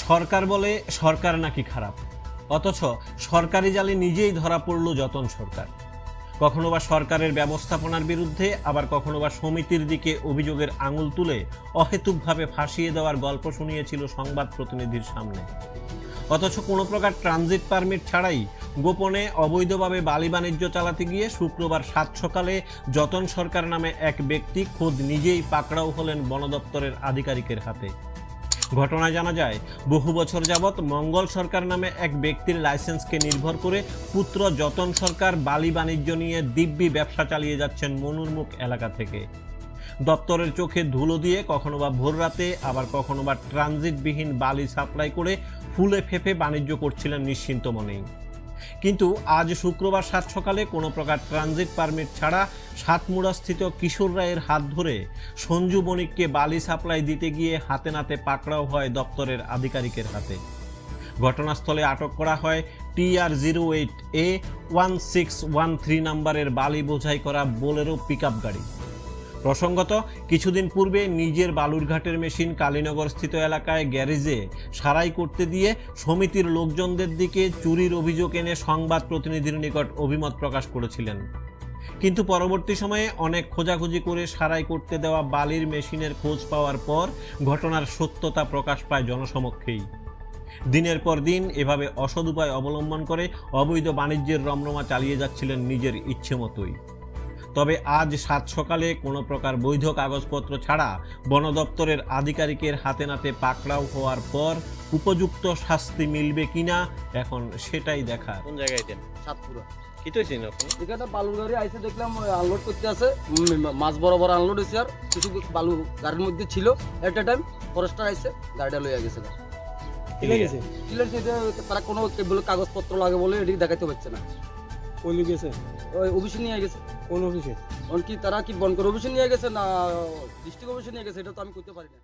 সরকার বলে সরকার নাকি খারাপ, অথচ সরকারি জালে নিজেই ধরা পড়ল যতন সরকার। কখনো বা সরকারের ব্যবস্থাপনার বিরুদ্ধে, আবার কখনো বা সমিতির দিকে অভিযোগের আঙুল তুলে অহেতুকভাবে ফাঁসিয়ে দেওয়ার গল্প শুনিয়েছিল সংবাদ প্রতিনিধির সামনে। অথচ কোনো প্রকার ট্রানজিট পারমিট ছাড়াই গোপনে অবৈধভাবে বালি বাণিজ্য চালাতে গিয়ে শুক্রবার সাত সকালে যতন সরকার নামে এক ব্যক্তি খোদ নিজেই পাকড়াও হলেন বন দপ্তরের আধিকারিকের হাতে। ঘটনায় জানা যায়, বহু বছর যাবৎ মঙ্গল সরকার নামে এক ব্যক্তির লাইসেন্সকে নির্ভর করে পুত্র যতন সরকার বালি বাণিজ্য নিয়ে দিব্যি ব্যবসা চালিয়ে যাচ্ছেন মনুরমুখ এলাকা থেকে। দপ্তরের চোখে ধুলো দিয়ে কখনো বা ভোর রাতে, আবার কখনো বা ট্রানজিটবিহীন বালি সাপ্লাই করে ফুলে ফেঁপে বাণিজ্য করছিলেন নিশ্চিন্ত মনেই। কিন্তু আজ শুক্রবার সাত সকালে কোনো প্রকার ট্রানজিট পারমিট ছাড়া সাতমুড়াস্থিত কিশোর রায়ের হাত ধরে সঞ্জু বণিককে বালি সাপ্লাই দিতে গিয়ে হাতে নাতে পাকড়াও হয় দপ্তরের আধিকারিকের হাতে। ঘটনাস্থলে আটক করা হয় TR08A1613 নাম্বারের বালি বোঝাই করা বোলেরো পিকআপ গাড়ি। প্রসঙ্গত, কিছুদিন পূর্বে নিজের বালুরঘাটের মেশিন কালীনগরস্থিত এলাকায় গ্যারেজে সারাই করতে দিয়ে সমিতির লোকজনদের দিকে চুরির অভিযোগ এনে সংবাদ প্রতিনিধির নিকট অভিমত প্রকাশ করেছিলেন। কিন্তু পরবর্তী সময়ে অনেক খোঁজাখুঁজি করে সারাই করতে দেওয়া বালির মেশিনের খোঁজ পাওয়ার পর ঘটনার সত্যতা প্রকাশ পায় জনসমক্ষেই। দিনের পর দিন এভাবে অসৎ উপায় অবলম্বন করে অবৈধ বাণিজ্যের রমরমা চালিয়ে যাচ্ছিলেন নিজের ইচ্ছে মতোই। তবে আজ সাত সকালে কোনো প্রকার বৈধ কাগজপত্র ছাড়া বন দপ্তরের আধিকারিকের হাতে নাতে পাকড়াও হওয়ার পর উপযুক্ত শাস্তি মিলবে কিনা এখন সেটাই দেখার। কোন জায়গায় দেন? সাতপুরা। কি তো ছিল আপনি? এখানে বালুর গাড়ি আইসে দেখলাম আনলোড করতে আছে, মাছ বরাবর আনলোড হয়েছে, আর কিছু বালু গাড়ির মধ্যে ছিল। এট এ টাইম ফরেস্টার আইসে গাড়িটা লইয়া গেছে। তারা কোনো কেবল কাগজপত্র লাগে বলে এটি দেখাতে পারছে না। কই গেছে? ওই অফিসে নিয়ে গেছে। কোন অফিসে? কি তারা কি বন করে অফিসে নিয়ে গেছে না ডিস্ট্রিক্ট অফিসে নিয়ে গেছে, এটা তো আমি করতে পারি না।